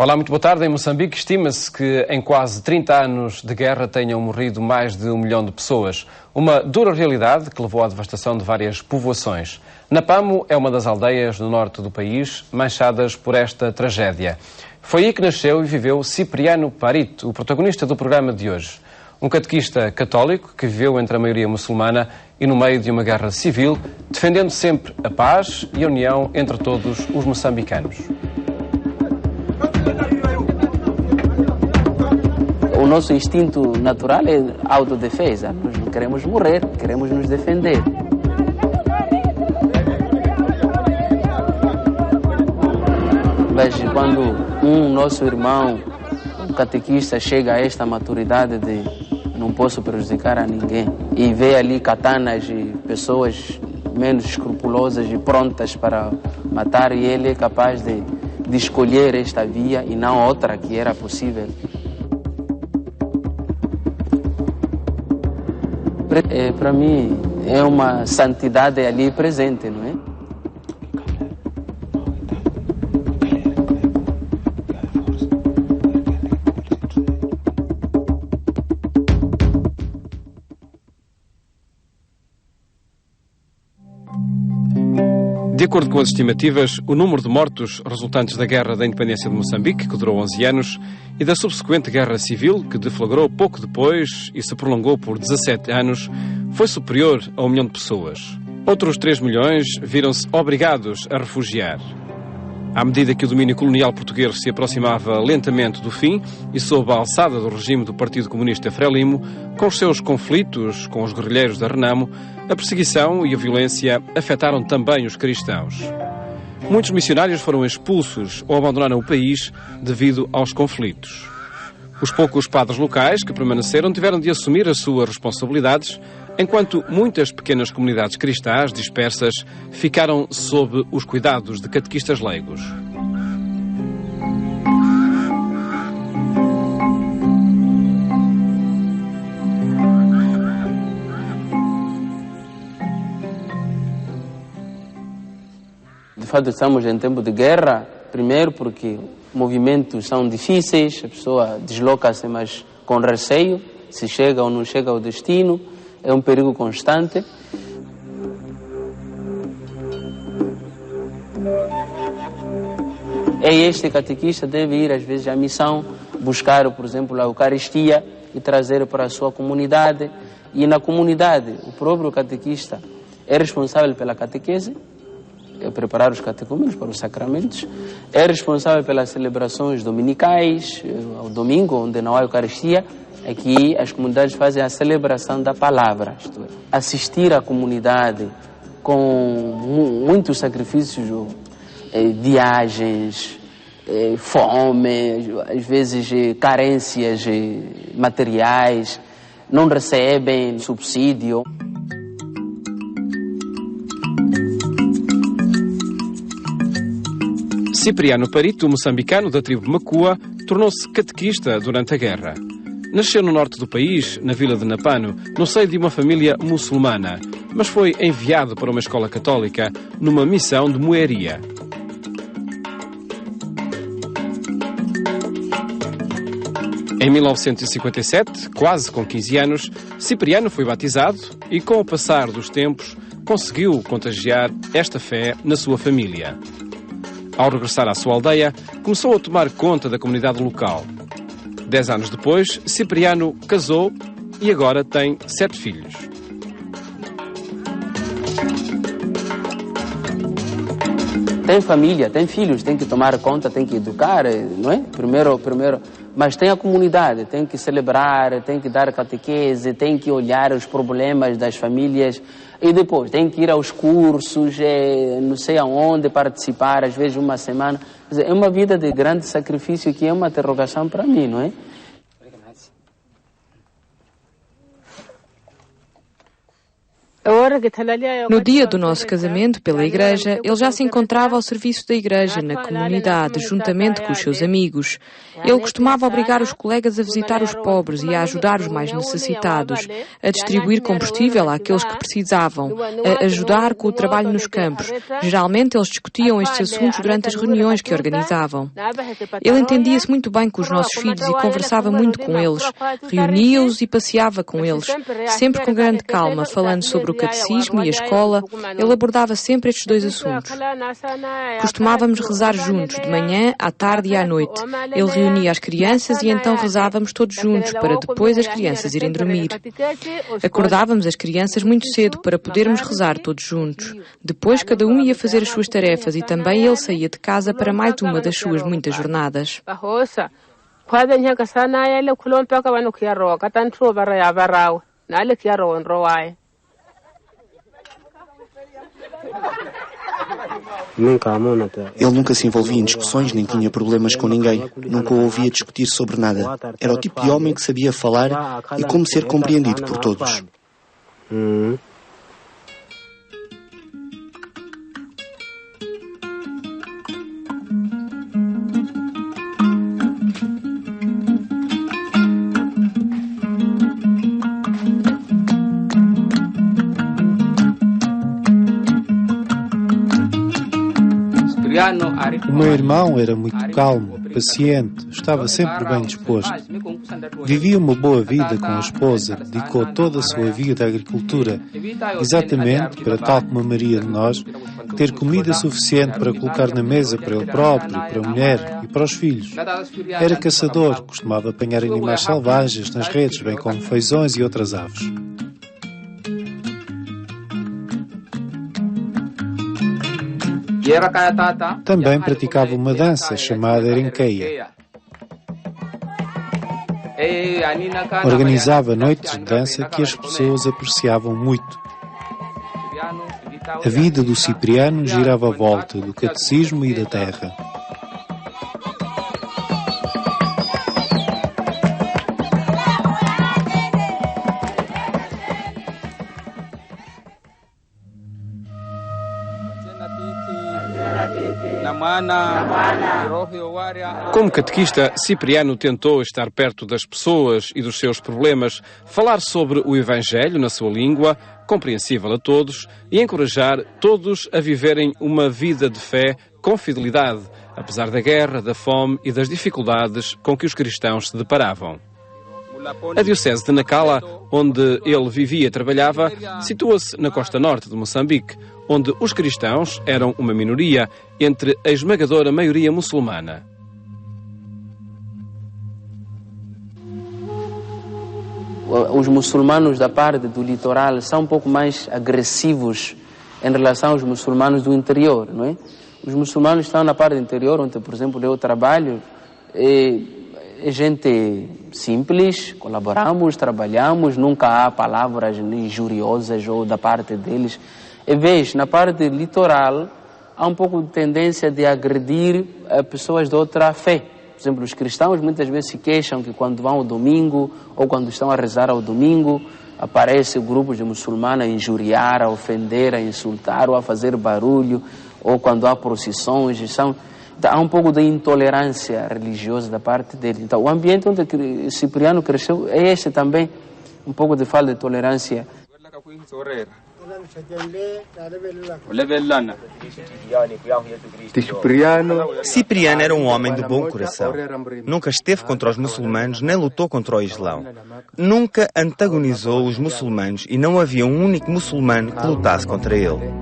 Olá, muito boa tarde. Em Moçambique, estima-se que em quase 30 anos de guerra tenham morrido mais de 1 milhão de pessoas. Uma dura realidade que levou à devastação de várias povoações. Napamo é uma das aldeias do norte do país manchadas por esta tragédia. Foi aí que nasceu e viveu Cipriano Parito, o protagonista do programa de hoje. Um catequista católico que viveu entre a maioria muçulmana e no meio de uma guerra civil, defendendo sempre a paz e a união entre todos os moçambicanos. O nosso instinto natural é autodefesa. Nós não queremos morrer, queremos nos defender. Mas quando um nosso irmão, um catequista, chega a esta maturidade de não posso prejudicar a ninguém e vê ali katanas e pessoas menos escrupulosas e prontas para matar, e ele é capaz de escolher esta via e não outra que era possível. Para mim é uma santidade ali presente, não é? De acordo com as estimativas, o número de mortos resultantes da Guerra da Independência de Moçambique, que durou 11 anos, e da subsequente Guerra Civil, que deflagrou pouco depois e se prolongou por 17 anos, foi superior a 1 milhão de pessoas. Outros 3 milhões viram-se obrigados a refugiar. À medida que o domínio colonial português se aproximava lentamente do fim e sob a alçada do regime do Partido Comunista Frelimo, com os seus conflitos com os guerrilheiros da Renamo, a perseguição e a violência afetaram também os cristãos. Muitos missionários foram expulsos ou abandonaram o país devido aos conflitos. Os poucos padres locais que permaneceram tiveram de assumir as suas responsabilidades, enquanto muitas pequenas comunidades cristãs dispersas ficaram sob os cuidados de catequistas leigos. De fato, estamos em tempo de guerra, primeiro porque movimentos são difíceis, a pessoa desloca-se, mas com receio, se chega ou não chega ao destino, é um perigo constante. E este catequista deve ir, às vezes, à missão, buscar, por exemplo, a Eucaristia e trazer para a sua comunidade. E na comunidade, o próprio catequista é responsável pela catequese, é preparar os catecúmenos para os sacramentos, é responsável pelas celebrações dominicais, ao domingo, onde não há Eucaristia. Aqui as comunidades fazem a celebração da palavra, isto é, assistir a comunidade com muitos sacrifícios, viagens, fome, às vezes carências materiais, não recebem subsídio. Cipriano Parito, moçambicano da tribo Macua, tornou-se catequista durante a guerra. Nasceu no norte do país, na vila de Napano, no seio de uma família muçulmana, mas foi enviado para uma escola católica numa missão de moeria. Em 1957, quase com 15 anos, Cipriano foi batizado e, com o passar dos tempos, conseguiu contagiar esta fé na sua família. Ao regressar à sua aldeia, começou a tomar conta da comunidade local. 10 anos depois, Cipriano casou e agora tem 7 filhos. Tem família, tem filhos, tem que tomar conta, tem que educar, não é? Primeiro, mas tem a comunidade, tem que celebrar, tem que dar catequese, tem que olhar os problemas das famílias e depois tem que ir aos cursos, não sei aonde, participar, às vezes uma semana. É uma vida de grande sacrifício que é uma interrogação para mim, não é? Eu No dia do nosso casamento pela igreja, ele já se encontrava ao serviço da igreja, na comunidade, juntamente com os seus amigos. Ele costumava obrigar os colegas a visitar os pobres e a ajudar os mais necessitados, a distribuir combustível àqueles que precisavam, a ajudar com o trabalho nos campos. Geralmente eles discutiam estes assuntos durante as reuniões que organizavam. Ele entendia-se muito bem com os nossos filhos e conversava muito com eles, reunia-os e passeava com eles, sempre com grande calma, falando sobre o catecismo e a escola. Ele abordava sempre estes dois assuntos. Costumávamos rezar juntos, de manhã, à tarde e à noite. Ele reunia as crianças e então rezávamos todos juntos, para depois as crianças irem dormir. Acordávamos as crianças muito cedo para podermos rezar todos juntos. Depois cada um ia fazer as suas tarefas e também ele saía de casa para mais uma das suas muitas jornadas. Ele nunca se envolvia em discussões nem tinha problemas com ninguém. Nunca o ouvia discutir sobre nada. Era o tipo de homem que sabia falar e como ser compreendido por todos. O meu irmão era muito calmo, paciente, estava sempre bem disposto. Vivia uma boa vida com a esposa, dedicou toda a sua vida à agricultura, exatamente para, tal como a maioria de nós, ter comida suficiente para colocar na mesa para ele próprio, para a mulher e para os filhos. Era caçador, costumava apanhar animais selvagens nas redes, bem como feijões e outras aves. Também praticava uma dança chamada Erenqueia. Organizava noites de dança que as pessoas apreciavam muito. A vida do Cipriano girava à volta do catecismo e da terra. Como catequista, Cipriano tentou estar perto das pessoas e dos seus problemas, falar sobre o Evangelho na sua língua, compreensível a todos, e encorajar todos a viverem uma vida de fé com fidelidade, apesar da guerra, da fome e das dificuldades com que os cristãos se deparavam. A diocese de Nacala, onde ele vivia e trabalhava, situa-se na costa norte de Moçambique, onde os cristãos eram uma minoria entre a esmagadora maioria muçulmana. Os muçulmanos da parte do litoral são um pouco mais agressivos em relação aos muçulmanos do interior, não é? Os muçulmanos estão na parte do interior, onde, por exemplo, eu trabalho, é gente simples, colaboramos, trabalhamos, nunca há palavras injuriosas ou da parte deles. E vez, na parte litoral, há um pouco de tendência de agredir pessoas de outra fé. Por exemplo, os cristãos muitas vezes se queixam que quando vão ao domingo ou quando estão a rezar ao domingo, aparecem grupos de muçulmanos a injuriar, a ofender, a insultar ou a fazer barulho, ou quando há procissões. Então, há um pouco de intolerância religiosa da parte dele. Então, o ambiente onde Cipriano cresceu é este também, um pouco de falta de tolerância. Cipriano era um homem de bom coração. Nunca esteve contra os muçulmanos nem lutou contra o Islão. Nunca antagonizou os muçulmanos e não havia um único muçulmano que lutasse contra ele.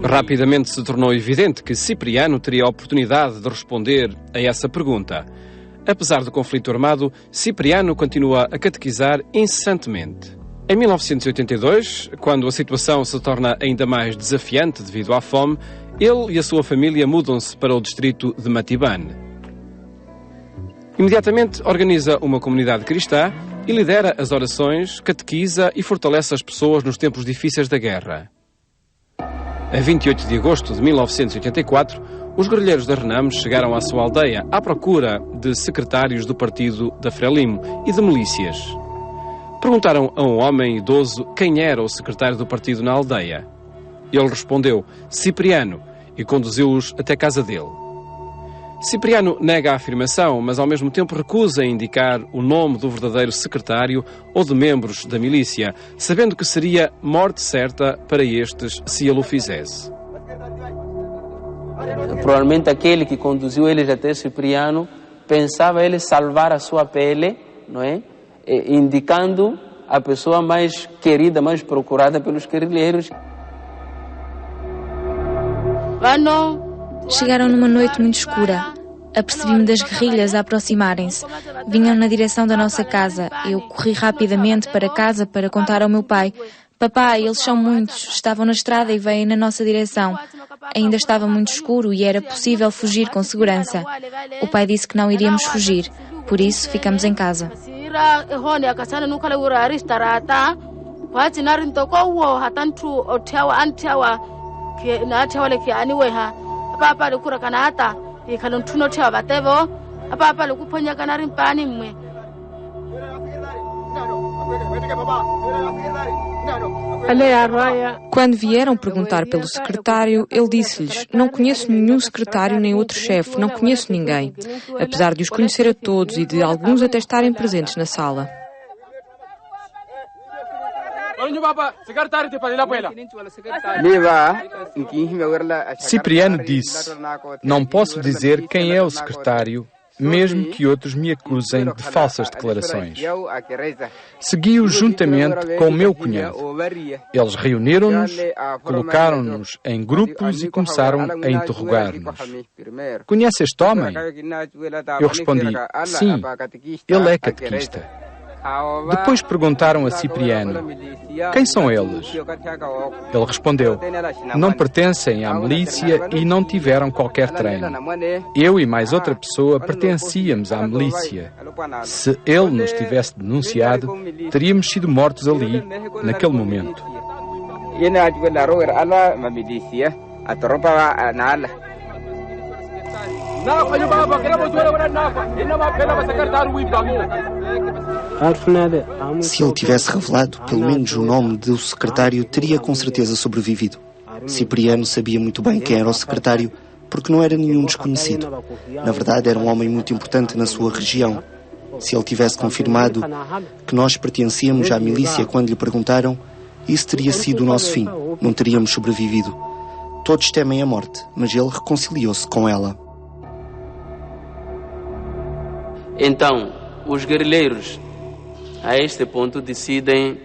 Rapidamente se tornou evidente que Cipriano teria a oportunidade de responder a essa pergunta. Apesar do conflito armado, Cipriano continua a catequizar incessantemente. Em 1982, quando a situação se torna ainda mais desafiante devido à fome, ele e a sua família mudam-se para o distrito de Matibane. Imediatamente organiza uma comunidade cristã e lidera as orações, catequiza e fortalece as pessoas nos tempos difíceis da guerra. A 28 de agosto de 1984, Os guerrilheiros da Renam chegaram à sua aldeia à procura de secretários do partido da Frelimo e de milícias. Perguntaram a um homem idoso quem era o secretário do partido na aldeia. Ele respondeu, Cipriano, e conduziu-os até casa dele. Cipriano nega a afirmação, mas ao mesmo tempo recusa a indicar o nome do verdadeiro secretário ou de membros da milícia, sabendo que seria morte certa para estes se ele o fizesse. Provavelmente aquele que conduziu eles até Cipriano pensava ele salvar a sua pele, não é? Indicando a pessoa mais querida, mais procurada pelos guerrilheiros. Chegaram numa noite muito escura. Apercebi-me das guerrilhas a aproximarem-se. Vinham na direção da nossa casa. Eu corri rapidamente para casa para contar ao meu pai. Papai, eles são muitos. Estavam na estrada e vêm na nossa direção. Ainda estava muito escuro e era possível fugir com segurança. O pai disse que não iríamos fugir. Por isso, ficamos em casa. Quando vieram perguntar pelo secretário, ele disse-lhes, não conheço nenhum secretário nem outro chefe, não conheço ninguém, apesar de os conhecer a todos e de alguns até estarem presentes na sala. Cipriano disse, não posso dizer quem é o secretário, mesmo que outros me acusem de falsas declarações. Segui-o juntamente com o meu cunhado. Eles reuniram-nos, colocaram-nos em grupos e começaram a interrogar-nos. Conhece este homem? Eu respondi, sim, ele é catequista. Depois perguntaram a Cipriano, quem são eles? Ele respondeu, não pertencem à milícia e não tiveram qualquer treino. Eu e mais outra pessoa pertencíamos à milícia. Se ele nos tivesse denunciado, teríamos sido mortos ali, naquele momento. Se ele tivesse revelado pelo menos o nome do secretário, teria com certeza sobrevivido. Cipriano sabia muito bem quem era o secretário, porque não era nenhum desconhecido. Na verdade, era um homem muito importante na sua região. Se ele tivesse confirmado que nós pertencíamos à milícia quando lhe perguntaram, isso teria sido o nosso fim. Não teríamos sobrevivido. Todos temem a morte, mas ele reconciliou-se com ela. Então, os guerrilheiros, a este ponto, decidem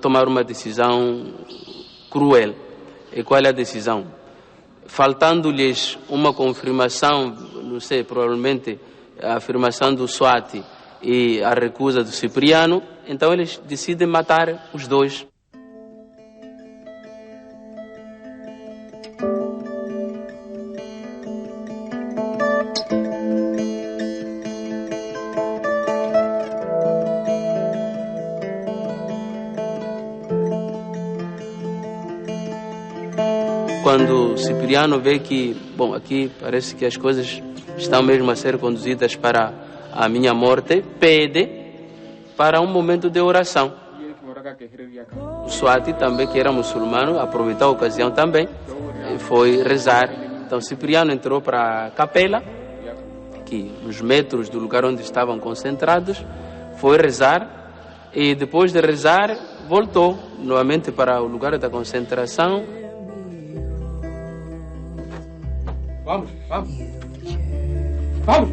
tomar uma decisão cruel. E qual é a decisão? Faltando-lhes uma confirmação, não sei, provavelmente a afirmação do SWAT e a recusa do Cipriano, então eles decidem matar os dois. Quando Cipriano vê que, aqui parece que as coisas estão mesmo a ser conduzidas para a minha morte, pede para um momento de oração. O SWAT também, que era muçulmano, aproveitou a ocasião também, foi rezar. Então Cipriano entrou para a capela, que uns metros do lugar onde estavam concentrados, foi rezar e depois de rezar voltou novamente para o lugar da concentração. Vamos, vamos. Vamos.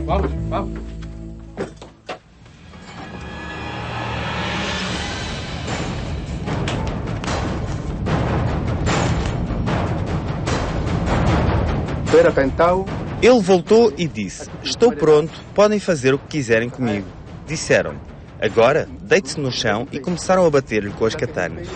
Vamos, vamos. Ele voltou e disse, estou pronto, podem fazer o que quiserem comigo. Disseram-lhe, agora deite-se no chão e começaram a bater-lhe com as katanas.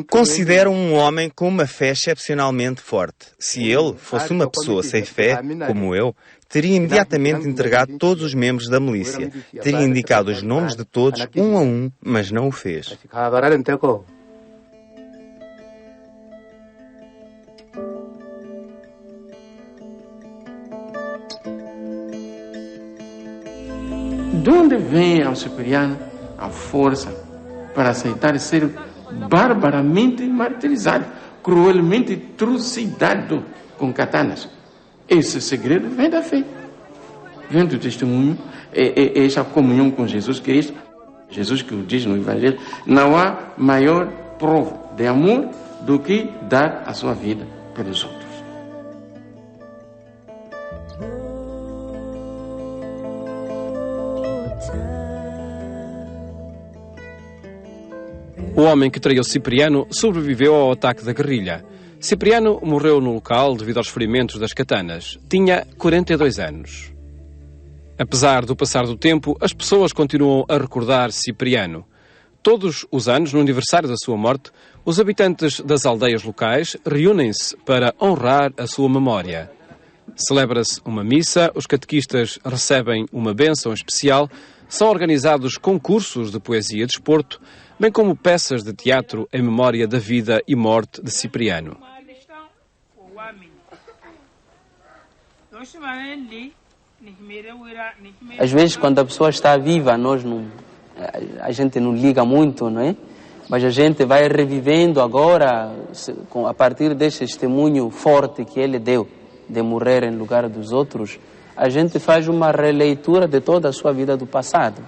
Considero um homem com uma fé excepcionalmente forte. Se ele fosse uma pessoa sem fé, como eu, teria imediatamente entregado todos os membros da milícia. Teria indicado os nomes de todos, um a um, mas não o fez. De onde vem ao Cipriano a força para aceitar ser barbaramente martirizado, cruelmente trucidado com katanas? Esse segredo vem da fé, vem do testemunho, essa comunhão com Jesus Cristo. Jesus que o diz no Evangelho: não há maior prova de amor do que dar a sua vida pelos outros. O homem que traiu Cipriano sobreviveu ao ataque da guerrilha. Cipriano morreu no local devido aos ferimentos das katanas. Tinha 42 anos. Apesar do passar do tempo, as pessoas continuam a recordar Cipriano. Todos os anos, no aniversário da sua morte, os habitantes das aldeias locais reúnem-se para honrar a sua memória. Celebra-se uma missa, os catequistas recebem uma bênção especial, são organizados concursos de poesia e desporto, bem como peças de teatro em memória da vida e morte de Cipriano. Às vezes, quando a pessoa está viva, a gente não liga muito, não é? Mas a gente vai revivendo agora, a partir desse testemunho forte que ele deu, de morrer em lugar dos outros, a gente faz uma releitura de toda a sua vida do passado.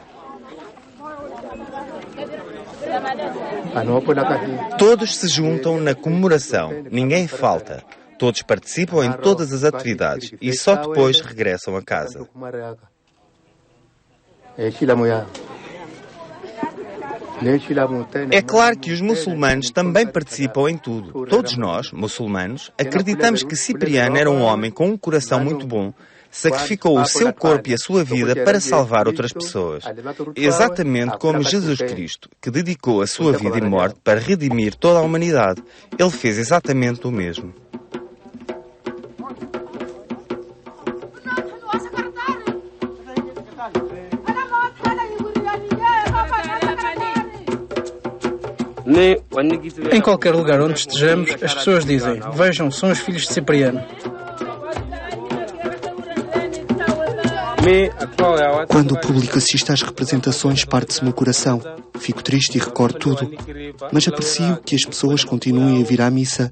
Todos se juntam na comemoração, ninguém falta. Todos participam em todas as atividades e só depois regressam a casa. É claro que os muçulmanos também participam em tudo. Todos nós, muçulmanos, acreditamos que Cipriano era um homem com um coração muito bom. Sacrificou o seu corpo e a sua vida para salvar outras pessoas. Exatamente como Jesus Cristo, que dedicou a sua vida e morte para redimir toda a humanidade. Ele fez exatamente o mesmo. Em qualquer lugar onde estejamos, as pessoas dizem: vejam, são os filhos de Cipriano. Quando o público assiste às representações, parte-se-me o coração. Fico triste e recordo tudo. Mas aprecio que as pessoas continuem a vir à missa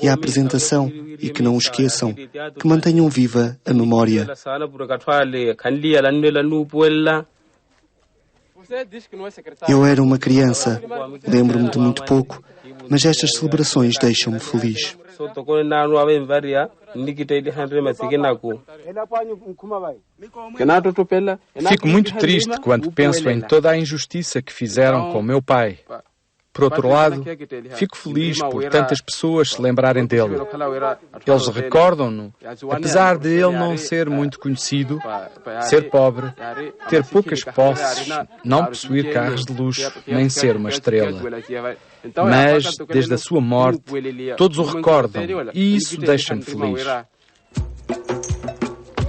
e à apresentação e que não o esqueçam, que mantenham viva a memória. Eu era uma criança, lembro-me de muito pouco, mas estas celebrações deixam-me feliz. Fico muito triste quando penso em toda a injustiça que fizeram com meu pai. Por outro lado, fico feliz por tantas pessoas se lembrarem dele. Eles recordam-no, apesar de ele não ser muito conhecido, ser pobre, ter poucas posses, não possuir carros de luxo, nem ser uma estrela. Mas, desde a sua morte, todos o recordam e isso deixa-me feliz.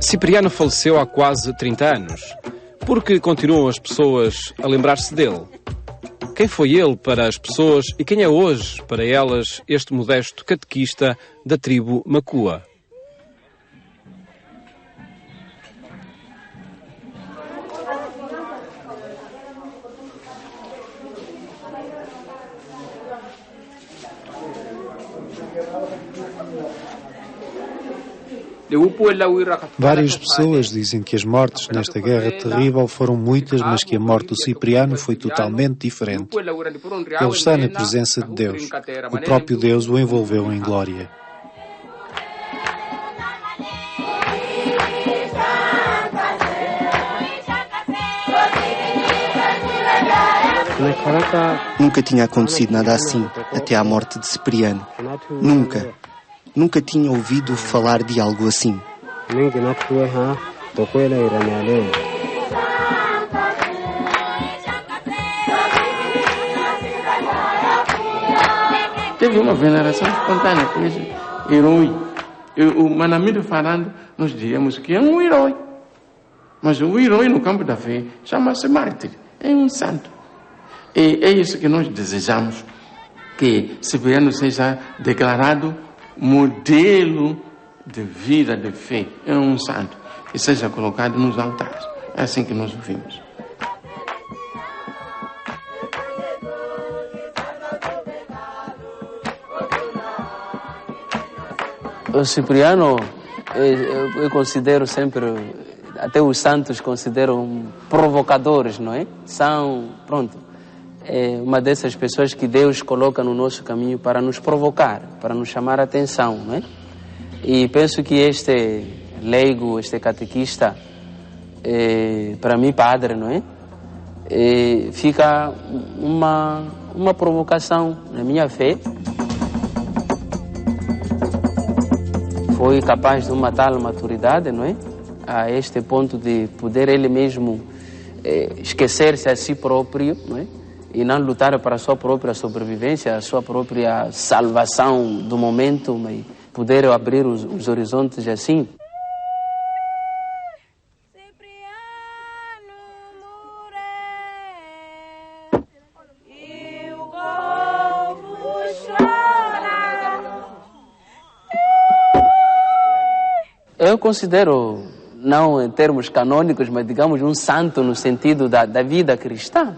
Cipriano faleceu há quase 30 anos. Por que continuam as pessoas a lembrar-se dele? Quem foi ele para as pessoas e quem é hoje para elas este modesto catequista da tribo Makua? Várias pessoas dizem que as mortes nesta guerra terrível foram muitas, mas que a morte do Cipriano foi totalmente diferente. Ele está na presença de Deus. O próprio Deus o envolveu em glória. Nunca tinha acontecido nada assim, até à morte de Cipriano. Nunca. Nunca tinha ouvido falar de algo assim. teve uma veneração espontânea por esse herói. O Manamiro falando, nós diríamos que é um herói. Mas o herói no campo da fé chama-se mártir, é um santo. E é isso que nós desejamos, que Cipriano seja declarado modelo de vida de fé, é um santo, e seja colocado nos altares. É assim que nós ouvimos. O Cipriano, eu considero sempre, até os santos consideram provocadores, não é? São, uma dessas pessoas que Deus coloca no nosso caminho para nos provocar, para nos chamar a atenção, não é? E penso que este leigo, este catequista, para mim, padre, não é? Fica uma provocação na minha fé. Foi capaz de uma tal maturidade, não é? A este ponto de poder ele mesmo esquecer-se a si próprio, não é? E não lutar para a sua própria sobrevivência, a sua própria salvação do momento, mas poder abrir os horizontes assim. Eu considero, não em termos canônicos, mas digamos um santo no sentido da vida cristã.